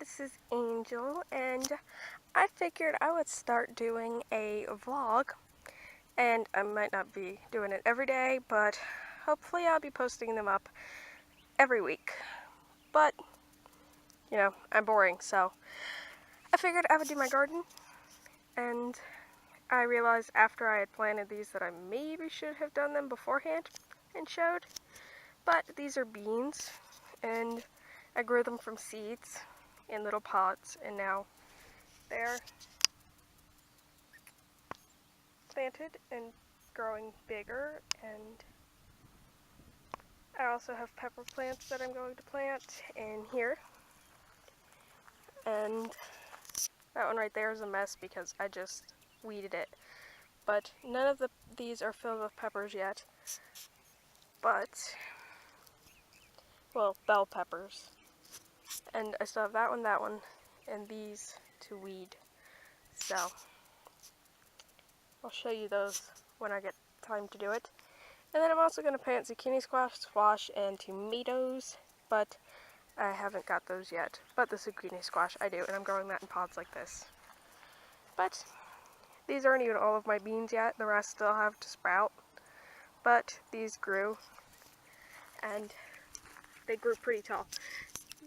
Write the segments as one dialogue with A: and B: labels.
A: this is Angel, and I figured I would start doing a vlog, and I might not be doing it every day, but hopefully I'll be posting them up every week. But, you know, I'm boring, so I figured I would do my garden, and I realized after I had planted these that I maybe should have done them beforehand and showed, but these are beans, and I grew them from seeds in little pots, and now they're planted and growing bigger. And I also have pepper plants that I'm going to plant in here, and that one right there is a mess because I just weeded it, but none of these are filled with peppers yet, but, well, bell peppers. And I still have that one, and these to weed. So, I'll show you those when I get time to do it. And then I'm also going to plant zucchini squash, and tomatoes, but I haven't got those yet. But the zucchini squash I do, and I'm growing that in pots like this. But these aren't even all of my beans yet. The rest still have to sprout. But these grew, and they grew pretty tall.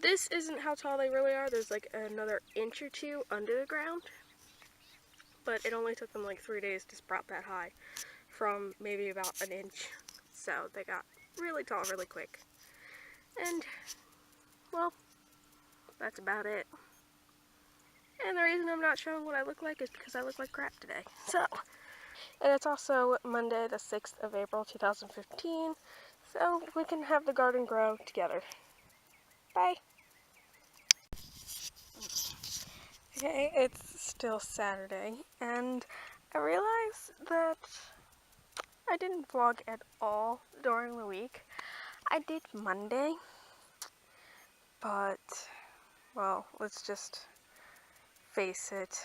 A: This isn't how tall they really are. There's like another inch or two under the ground. But it only took them like 3 days to sprout that high from maybe about an inch. So they got really tall really quick. And, well, that's about it. And the reason I'm not showing what I look like is because I look like crap today. So, and it's also Monday the 6th of April 2015. So we can have the garden grow together. Bye. Okay, it's still Saturday, and I realized that I didn't vlog at all during the week. I did Monday, but, well, let's just face it,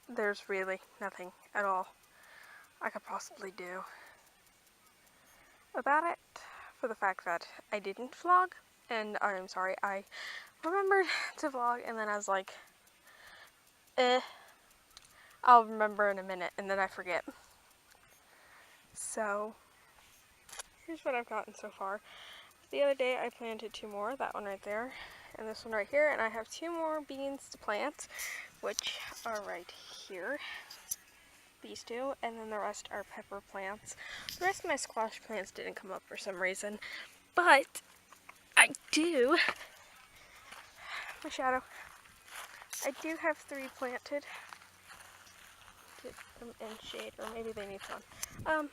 A: there's really nothing at all I could possibly do about it, for the fact that I didn't vlog, and I'm sorry, I remembered to vlog, and then I was like, I'll remember in a minute, and then I forget. So, here's what I've gotten so far. The other day I planted 2 more, that one right there, and this one right here, and I have 2 more beans to plant, which are right here. These 2, and then the rest are pepper plants. The rest of my squash plants didn't come up for some reason, but I do, my shadow, I do have 3 planted. Get them in shade, or maybe they need sun.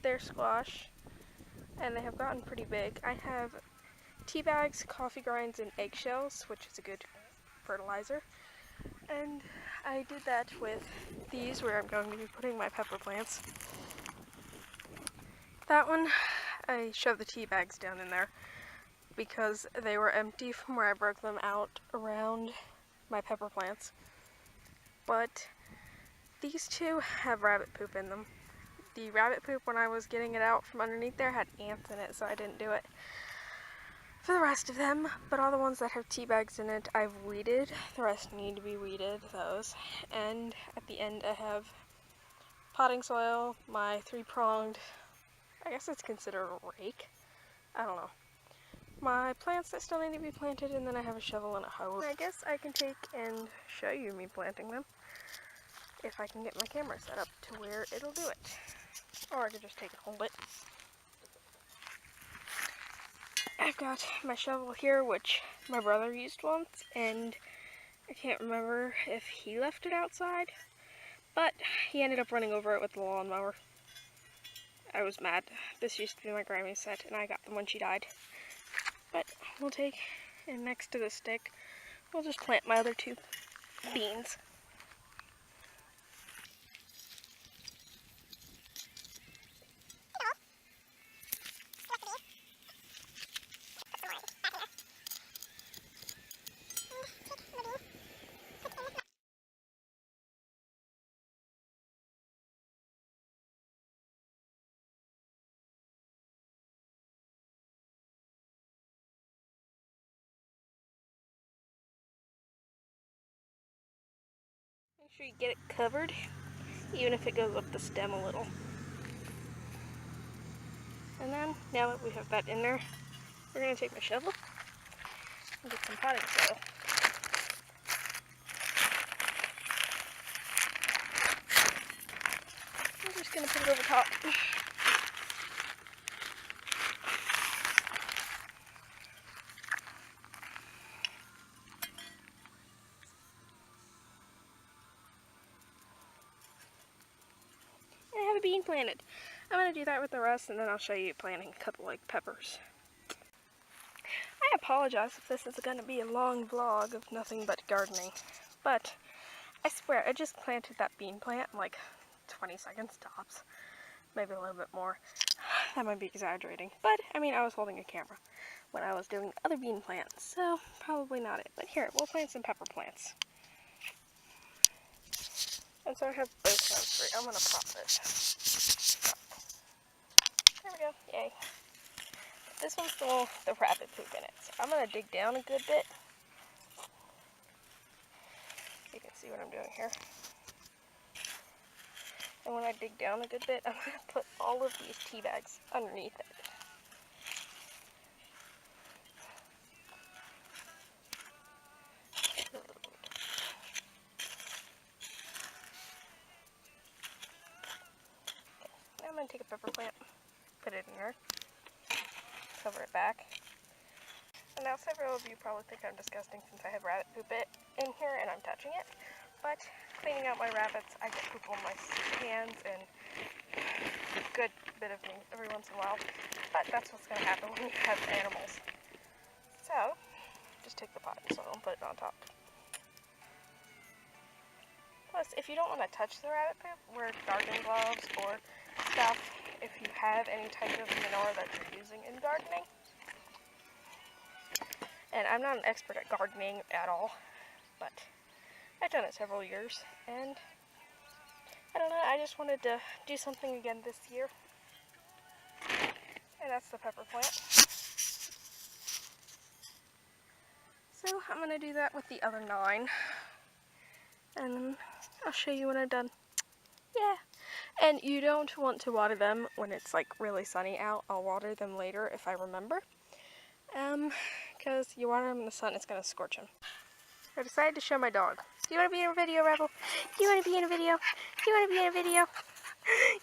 A: They're squash, and they have gotten pretty big. I have tea bags, coffee grinds, and eggshells, which is a good fertilizer. And I did that with these, where I'm going to be putting my pepper plants. That one, I shoved the tea bags down in there because they were empty from where I broke them out around my pepper plants. But these 2 have rabbit poop in them. The rabbit poop, when I was getting it out from underneath there, had ants in it, so I didn't do it for the rest of them. But all the ones that have tea bags in it, I've weeded. The rest need to be weeded, those. And at the end I have potting soil, my 3-pronged, I guess it's considered a rake, I don't know, my plants that still need to be planted, and then I have a shovel and a hoe. And I guess I can take and show you me planting them, if I can get my camera set up to where it'll do it. Or I could just take and hold it. I've got my shovel here, which my brother used once, and I can't remember if he left it outside, but he ended up running over it with the lawnmower. I was mad. This used to be my Grammy's set, and I got them when she died. But we'll take, and next to the stick, we'll just plant my other 2 beans. Make sure you get it covered, even if it goes up the stem a little. And then, now that we have that in there, we're going to take my shovel and get some potting soil. I'm just going to put it over top. And I have a bean planted. I'm going to do that with the rest, and then I'll show you planting a couple like peppers. I apologize if this is going to be a long vlog of nothing but gardening, but I swear I just planted that bean plant in like 20 seconds tops, maybe a little bit more. That might be exaggerating, but I mean I was holding a camera when I was doing other bean plants, so probably not it. But here, we'll plant some pepper plants. And so I have both ones free. I'm going to pop this. There we go, yay. This one's still the rabbit poop in it, so I'm going to dig down a good bit. You can see what I'm doing here. And when I dig down a good bit, I'm going to put all of these tea bags underneath it. Now I'm going to take a pepper plant, put it in here, cover it back. And now several of you probably think I'm disgusting since I have rabbit poop in here and I'm touching it. But cleaning out my rabbits, I get poop on my hands and a good bit of me every once in a while. But that's what's going to happen when you have animals. So, just take the potting soil and put it on top. Plus, if you don't want to touch the rabbit poop, wear garden gloves or stuff if you have any type of manure that you're using in gardening. And I'm not an expert at gardening at all, but I've done it several years, and I don't know, I just wanted to do something again this year. And that's the pepper plant. So I'm going to do that with the other 9. And then I'll show you when I'm done. Yeah. And you don't want to water them when it's like really sunny out. I'll water them later if I remember. Because you water them in the sun, it's going to scorch them. I decided to show my dog. Do you want to be in a video, Rebel? Do you want to be in a video? Do you want to be in a video?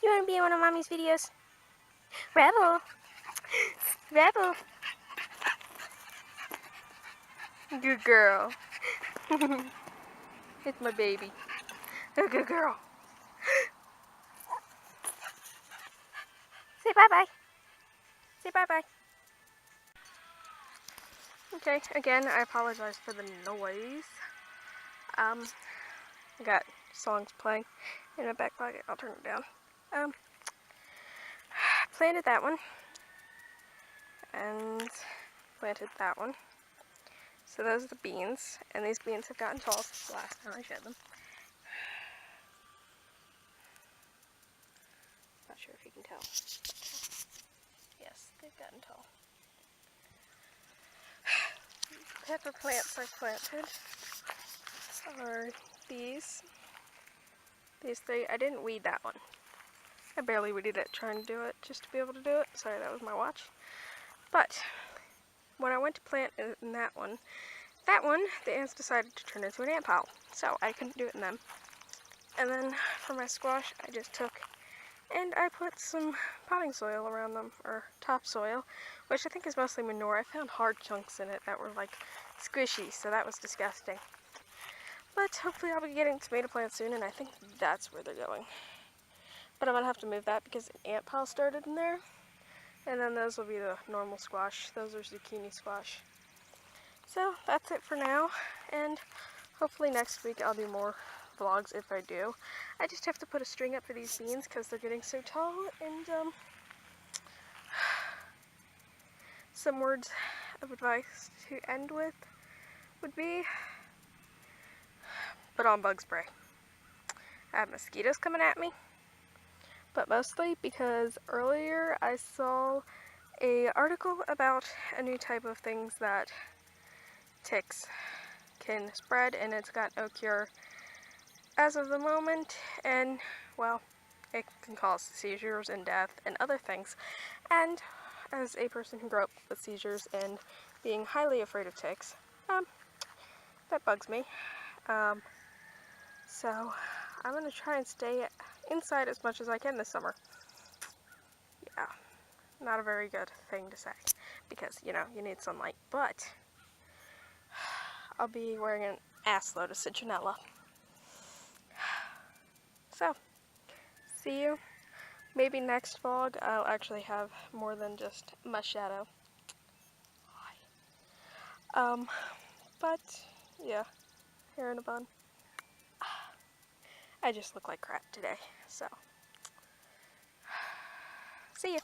A: You want to be in one of Mommy's videos? Rebel! Rebel! Good girl. It's my baby. A good girl. Say bye-bye. Say bye-bye. Okay, again, I apologize for the noise. I got songs playing in my back pocket. I'll turn it down. Planted that one. And planted that one. So those are the beans. And these beans have gotten tall since the last time I showed them. Not sure if you can tell. Yes, they've gotten tall. Pepper plants I planted are these 3. I didn't weed that one. I barely weeded it trying to do it just to be able to do it. Sorry, that was my watch. But when I went to plant in that one, the ants decided to turn into an ant pile. So I couldn't do it in them. And then for my squash, I just took and I put some potting soil around them, or topsoil, which I think is mostly manure. I found hard chunks in it that were like squishy, so that was disgusting. But hopefully I'll be getting tomato plants soon, and I think that's where they're going. But I'm going to have to move that because an ant pile started in there. And then those will be the normal squash. Those are zucchini squash. So that's it for now, and hopefully next week I'll do more vlogs if I do. I just have to put a string up for these beans because they're getting so tall, and some words of advice to end with would be put on bug spray. I have mosquitoes coming at me, but mostly because earlier I saw an article about a new type of things that ticks can spread, and it's got no cure. as of the moment, and, well, it can cause seizures and death and other things. And as a person who grew up with seizures and being highly afraid of ticks, that bugs me. So I'm going to try and stay inside as much as I can this summer. Yeah, not a very good thing to say, because, you know, you need sunlight, but I'll be wearing an assload of citronella. So, see you. Maybe next vlog I'll actually have more than just my shadow. But, yeah, hair in a bun. I just look like crap today, so. See ya.